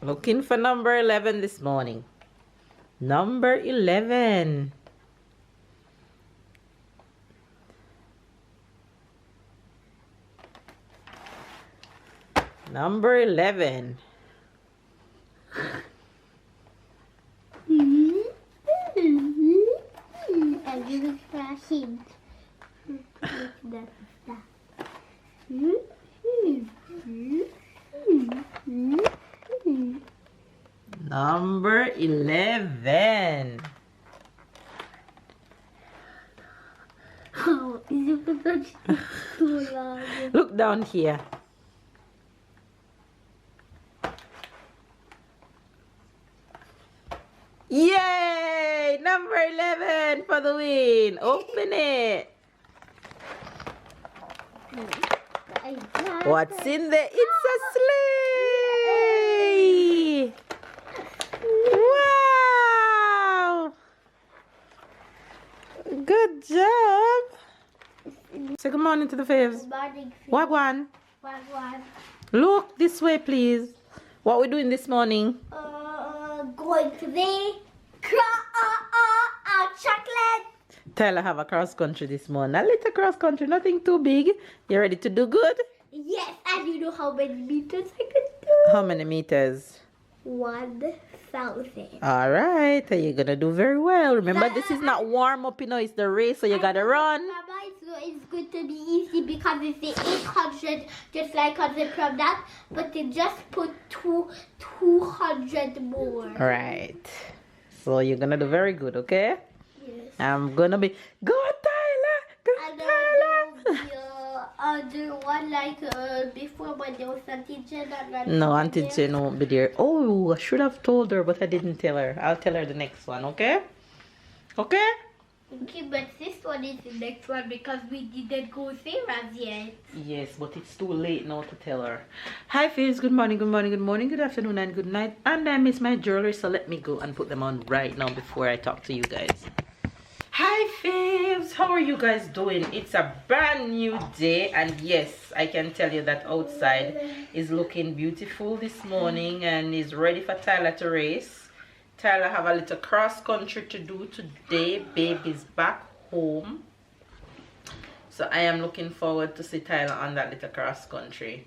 Looking for number 11 this morning. Number 11. Number 11. I'm gonna crash him. Number 11. Oh, is it so long? Look down here. Yay! Number 11 for the win. Open it. What's in there? It's a sleigh. Wow! Good job. Say good morning to the faves. Good morning. Wagwan. Wagwan. Look this way, please. What we doing this morning? Going to the chocolate. Tyler have a cross country this morning. A little cross country, nothing too big. You ready to do good? Yes, and you know how many meters I can do? How many meters? 1,000. All right, you're gonna do very well. Remember, this is not warm up, you know, it's the race, so you gotta run. Mama, so it's going to be easy because it's the 800, just like on the prom that, but they just put 200 more. All right, so you're gonna do very good, okay? Yes. I'm gonna be go Tyler, go And Tyler. the other one like before when there was Aunty Jen and No, Auntie Jen won't be there. Oh, I should have told her, but I didn't tell her. I'll tell her the next one, okay? Okay? Okay, but this one is the next one because we didn't go Sarah's yet. Yes, but it's too late now to tell her. Hi, Fizz. Good morning, good morning, good morning, good afternoon, and good night. And I miss my jewelry, so let me go and put them on right now before I talk to you guys. Hi, Fibs. How are you guys doing? It's a brand new day, and yes, I can tell you that outside is looking beautiful this morning and is ready for Tyler to race. Tyler have a little cross country to do today. Baby's back home, so I am looking forward to see Tyler on that little cross country.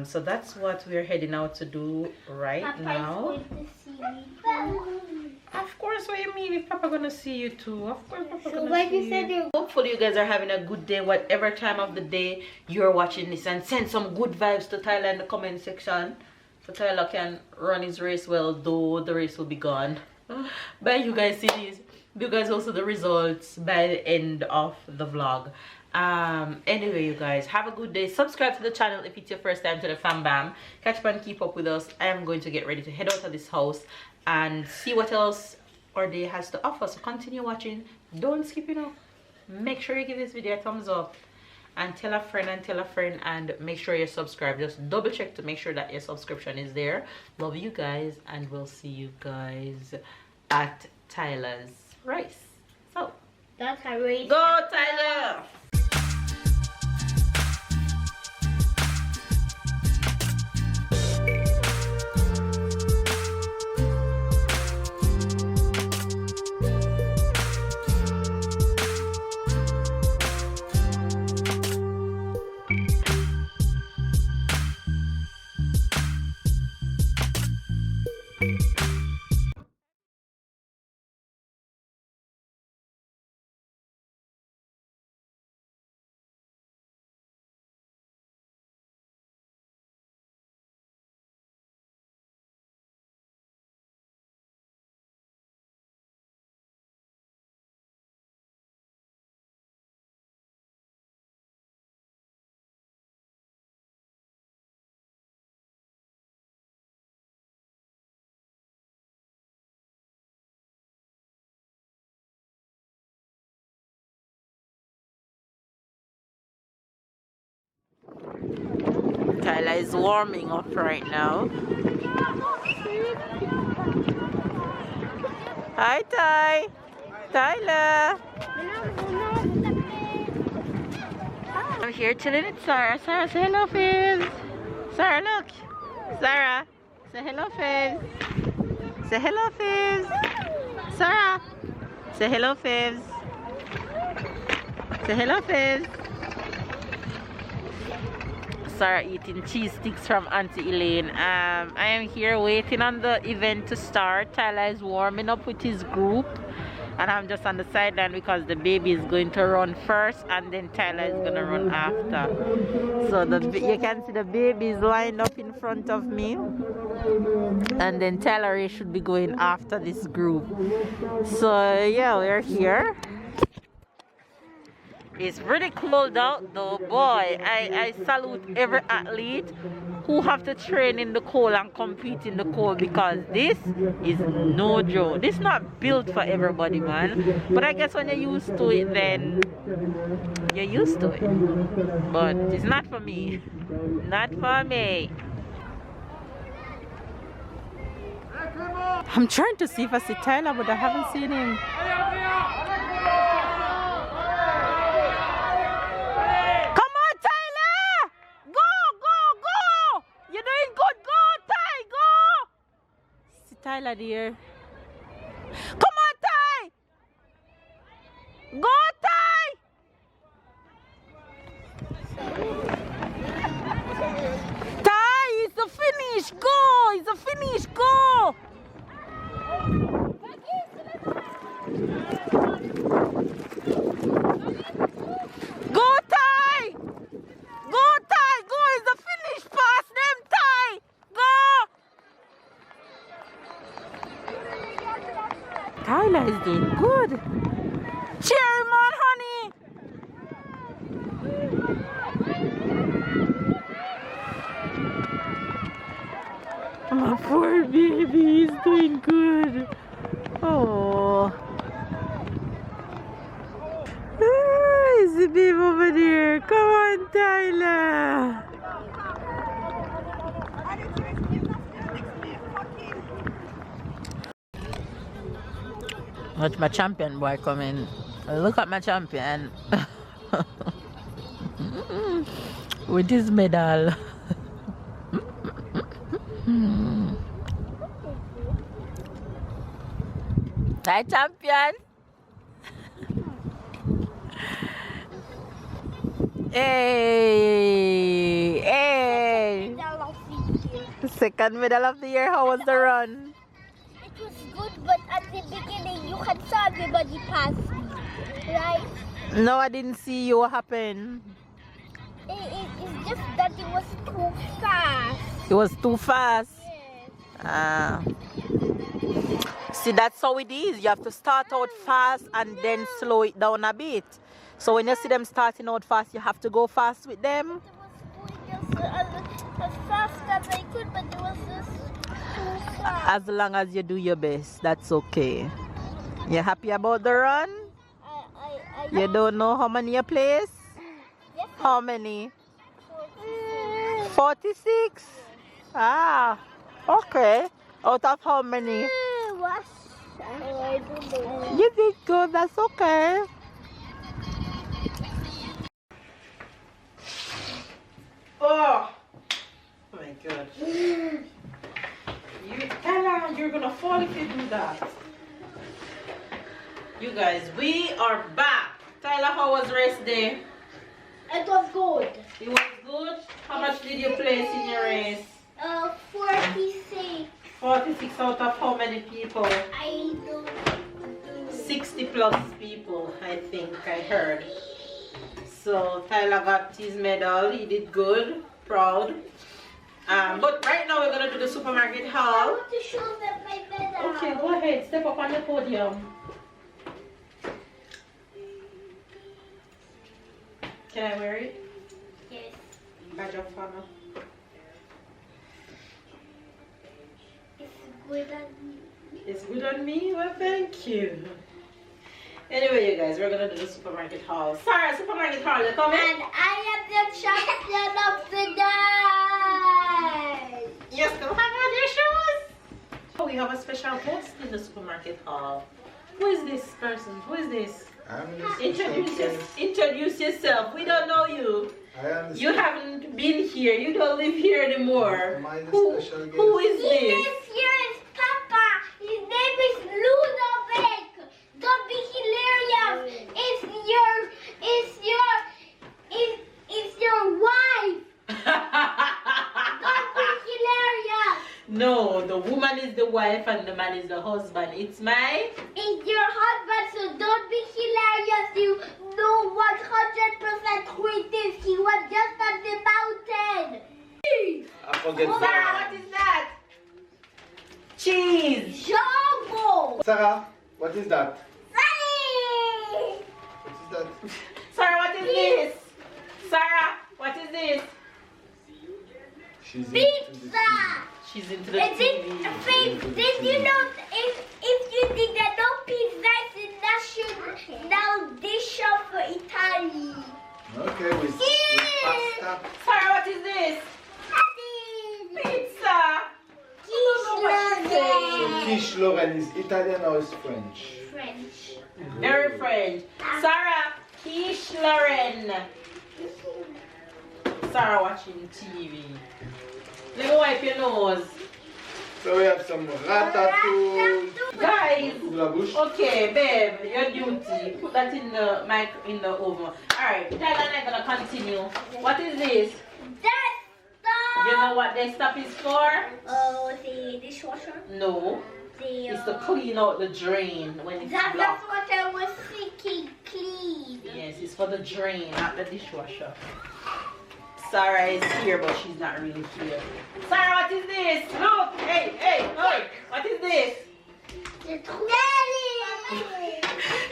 So that's what we're heading out to do right Papa now. is going to see me too. Of course, what you mean? If Papa gonna see you too, of course Papa So gonna like see you said, you. Hopefully you guys are having a good day, whatever time of the day you're watching this, and send some good vibes to Tyler in the comment section so Tyler can run his race well, though the race will be gone. But you guys see these, you guys also the results by the end of the vlog. Anyway, you guys have a good day. Subscribe to the channel if it's your first time to the fam bam. Catch up and keep up with us. I am going to get ready to head out of this house and see what else our day has to offer. So continue watching, don't skip, you know. Make sure you give this video a thumbs up and tell a friend and make sure you're subscribed. Just double check to make sure that your subscription is there. Love you guys, and we'll see you guys at Tyler's race. So that's a race. go Tyler. Tyler is warming up right now. Hi, Ty. Tyler. I'm here chilling with Sarah. Sarah, say hello, Fizz. Sarah, look. Sarah, say Say hello, Fizz. Say hello, Fizz. Sarah. Say hello, Fizz. Say hello, Fizz. Sarah eating cheese sticks from Aunty Elaine. I am here waiting on the event to start. Tyler is warming up with his group, and I'm just on the sideline because the baby is going to run first, and then Tyler is gonna run after. So you can see the baby is lined up in front of me, and then Tyler should be going after this group. So yeah, we're here. It's really cold out though, boy. I salute every athlete who have to train in the cold and compete in the cold, because this is no joke. This is not built for everybody, man. But I guess when you're used to it, then you're used to it. But it's not for me. Not for me. I'm trying to see if I see Tyler, but I haven't seen him. Tyler, dear. Come on, Ty! Go, Ty! Ty, it's the finish. Go! It's the finish. Go! Go, Ty! Go, Ty! Go! It's the finish. Pass them, Ty! Go! Tyler is doing good. Cheer him on, honey. My poor baby is doing good. Oh. Is the baby over there? Come on, Tyler. Watch my champion boy come in. Look at my champion with his medal. Hi, champion. Hey, hey. Second medal of the year. How was the run? It was good, but at the beginning you had saw everybody pass me, right? No, I didn't see you. What happened? It's just that it was too fast. It was too fast. Yes. See, that's how it is. You have to start out fast and then slow it down a bit. So when you see them starting out fast, you have to go fast with them. I was going as fast as I could, but it was just too fast. As long as you do your best, that's okay. You happy about the run? You don't know how many you place? Yes, How many? 46. 46? Ah, okay. Out of how many? What? I don't know. You did good, that's okay. Oh my God. Tyler, you're gonna fall if you do that. You guys, we are back. Tyler, how was race day? It was good. It was good. How much did you place in your race? 46. 46 out of how many people? I don't know. 60 plus people, I think I heard. So Tyler got his medal. He did good, proud. But right now we're gonna do the supermarket I haul. want to show them my medal. Okay, go ahead. Step up on the podium. Can I wear it? Yes. Badge of honor. It's good on me. It's good on me? Well, thank you. Anyway, you guys, we're gonna do the supermarket haul. Sorry, supermarket haul, you coming? And I am the champion of the day. You still have on your shoes? Oh, we have a special guest in the supermarket haul. Who is this person? Who is this? I'm Introduce yourself. We don't know you. I am You haven't been here. You don't live here anymore. Who is He this? lives here as Papa. His name is Ludovic. Don't be hilarious. It's your wife. Don't be hilarious. No, the woman is the wife and the man is the husband. It's It's your husband, so don't be hilarious. You know 100% who it is. He was just on the mountain. I forget. Sarah, what is that? Cheese. Jumbo. Sarah, what is that? Sunny. What is that? Sarah, what is this? Sarah, what is this? She's Pizza. She's into the Is it TV. did you know if you think that no pizza is a national dish of Italy? Okay, with pasta. Sarah, what is this? Pizza. So quiche Lorraine is Italian or is French? French. Very French. Sarah, quiche Lorraine. Sarah watching TV. Let me wipe your nose. So we have some ratatouille. Guys, Delaveaus. okay, babe, your duty. Put that in the oven. Alright, Tyler and I'm gonna continue. What is this? Desktop. You know what desktop is for? Oh, the dishwasher. No. It's to clean out the drain when it's That's blocked. what I was thinking. Clean. Yes, it's for the drain, not the dishwasher. Sarah is here, but she's not really here. Sarah, what is this? Look! Hey, hey, hey! What is this?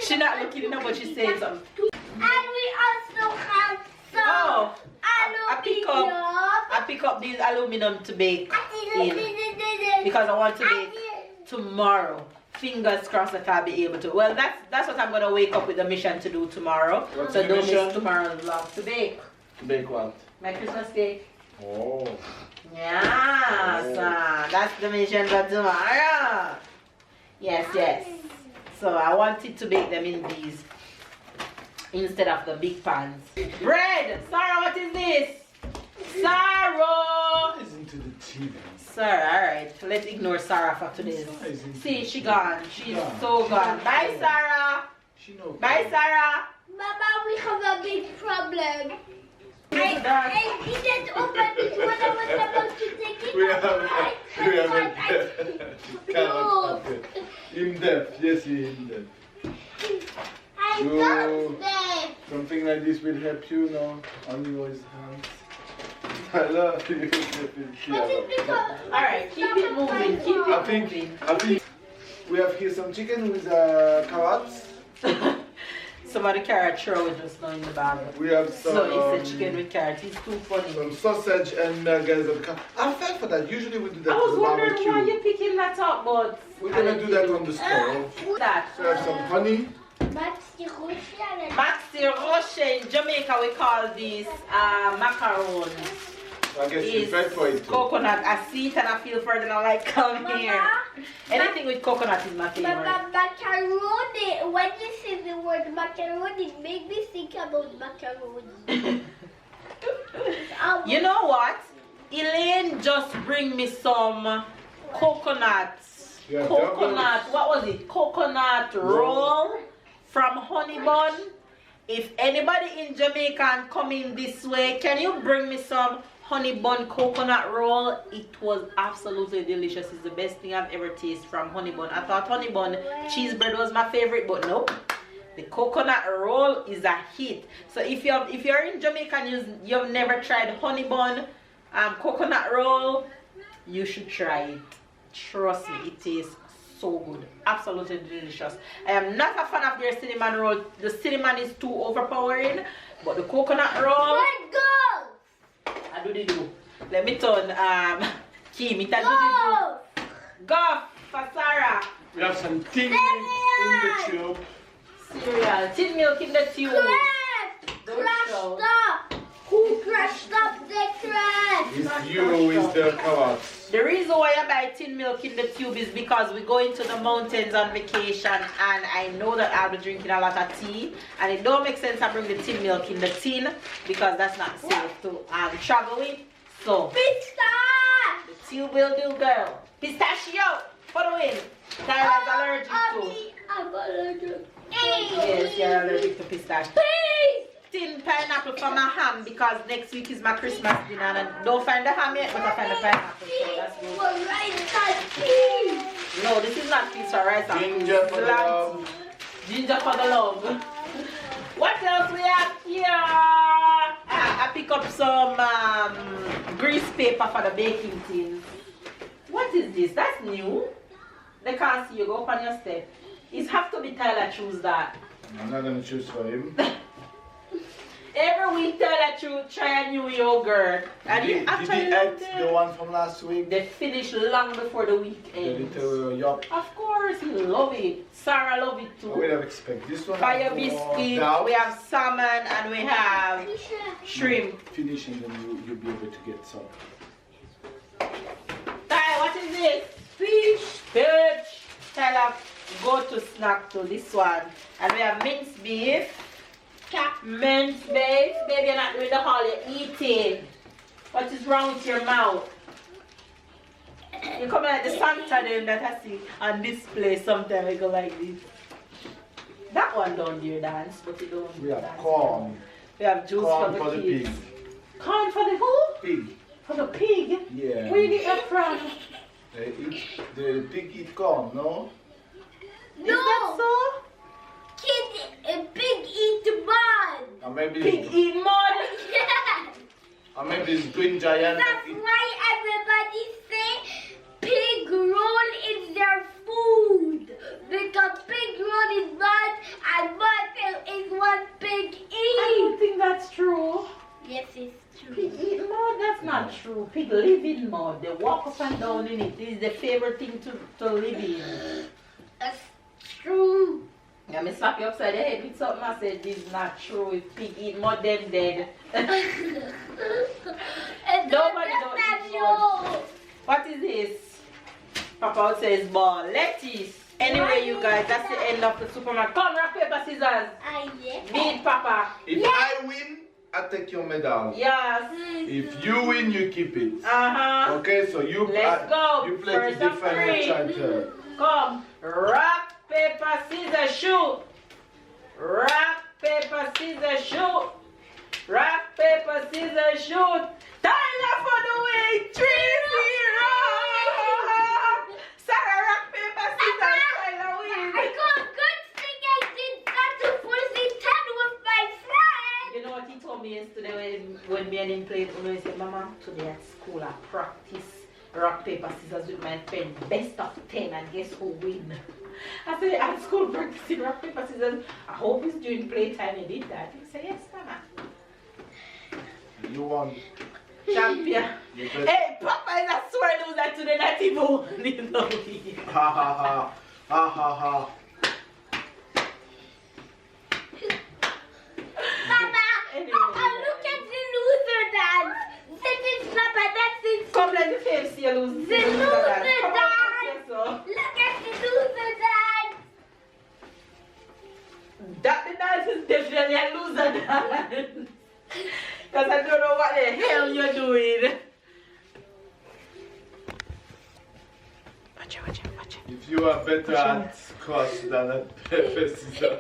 She's not looking enough, but she's saying something. And we also have some Oh! aluminum. I pick up these aluminum to bake in because I want to bake tomorrow. Fingers crossed that I'll be able to. Well, that's what I'm gonna wake up with the mission to do tomorrow. What's So the don't mission? miss tomorrow's vlog to bake. Bake what? My Christmas cake. Oh. Yes, that's the mission for tomorrow. Yes, yes. So I wanted to bake them in these instead of the big pans. Bread! Sarah, what is this? Sarah! Listen to the TV. Sarah, alright. Let's ignore Sarah for today. See, she gone. She's Gone. so She gone. gone. Bye, Sarah. She knows. Bye, Sarah. Mama, we have a big problem. Who's that? I didn't open it when I was about to take it We out. have carrot. In depth, yes, he in depth. I You- got them. Something like this will help you, no? On your hands. I love you. But it's because Alright, keep it moving. Keep I it think moving. we have here some chicken with carrots. Some of the carrot throw just now in the bag. We have some So it's a chicken with carrots. It's too funny. some sausage and nuggets of carrot. I'm fine for that. Usually we do that I for was the wondering why barbecue. you're picking that up, but We're gonna do that on the stove. that. So we have some honey. Maxi Rochelle. Maxi Roche in Jamaica we call these macarons. I guess you It's fed for it too. coconut. I see it and I feel further and I like come here. Anything with coconut is my favorite. Mama, macaroni. When you say the word macaroni, it made me think about macaroni. You know what? Elaine just bring me some coconut. Yeah, Coconut. What was it? Coconut roll from Honey Bun. If anybody in Jamaica coming this way, can you bring me some Honey Bun coconut roll? It was absolutely delicious. It's the best thing I've ever tasted from Honey Bun. I thought Honey Bun cheese bread was my favorite, but nope. The coconut roll is a hit. So if you're in Jamaica and you've never tried Honey Bun coconut roll, you should try it. Trust me, it tastes so good. Absolutely delicious. I am not a fan of their cinnamon roll. The cinnamon is too overpowering, but the coconut roll, Let go. I do the do. Let me turn Kim, it a do the do. Go for Sarah. We have some tin in the tube. Cereal. Tin milk in the tube. Crab. Don't Crushed show. up. Who crushed up the crab? It's you with the carrots. The reason why I buy tin milk in the tube is because we go into the mountains on vacation and I know that I'll be drinking a lot of tea and it don't make sense I bring the tin milk in the tin because that's not safe to travel with. So Pistachio! the tube will do, girl. Pistachio! Follow in. Tyler's allergic to. I'm allergic. Yes, you're allergic to pistachio. Please! Tin pineapple for my ham because next week is my Christmas dinner and I don't find the ham yet, but I find the pineapple, so that's good. No, this is not pizza rice. Ginger for the love. Ginger for the love. What else we have here? I pick up some grease paper for the baking tin. What is this? That's new. They can't see you. Go up on your step. It have to be Tyler choose that. I'm not gonna choose for him. Every week Tyler try a new yogurt. And Did he eat the one from last week? they finish long before the week The ends. little yup. Of course, he love it. Sarah love it I too. would have expected this one. Fire for biscuit, now. we have salmon and we have shrimp. Finish and then you'll be able to get some. Ty, what is this? Fish. Tyler, go to snack to this one. And we have minced beef. Minced beef. Baby, you're not doing the whole, you're eating. What is wrong with your mouth? You come like the Santa them that I see on display sometimes we go like this. That one don't do dance, but you don't We have dance. corn. We have juice Corn for for the the kids. pig. Corn for the who? Pig. For the pig? Yeah. Where you get that from? The pig eat corn, no? Is that so? Pig eat mud. Or maybe Pig eat mud? Yes. or maybe it's green giant. that That's eat- why everybody say pig roll is their food. Because pig roll is mud and mud is what pig I eats. don't think that's true. Yes, it's true. Pig eat mud? That's not true. Pig live in mud. They walk up and down in it. This is their favorite thing to live in. That's true. Yeah, me slap you upside the head with something I said this is not true. If pig eat mud, them dead. And Nobody that's don't not eat true. What is this? Papa would say it's ball. Lettuce. Anyway, you guys, that's the end of the supermarket. Come, rock, paper, scissors. Yeah. Beat, Papa. If I win, I take your medal. Yes. If you win, you keep it. Uh-huh. Okay, so you Let's go. You play First to of defend three. your champion. Come. Rock, paper, scissors, shoot. Rock, paper, scissors, shoot. Rock, paper, scissors, shoot. Tyler for the win. 3-0. Sarah, rock, paper, scissors, Tyler I win. got a good thing I did that to pussy 10 with my friend. You know what he told me yesterday when me and him played? He said, Mama, today at school I practice rock, paper, scissors with my friend. Best of 10 and guess who win? I said, at school practicing rock, paper, scissors. I hope it's during playtime you did that. He said, yes, Mama. You won. Champion. You play- Hey, Papa is a sore loser today, not even one. Ha ha ha. Ha ha ha. Papa, Anyway, Papa, look at the loser dance. This is Papa, that's it. come let the face see you lose. The loser Come on, dance. yes, sir. Look at the loser dance. That the dance is definitely a loser dance. Because I don't know what the hell you're doing. Watch it. If you are better at cross than at pepper scissors.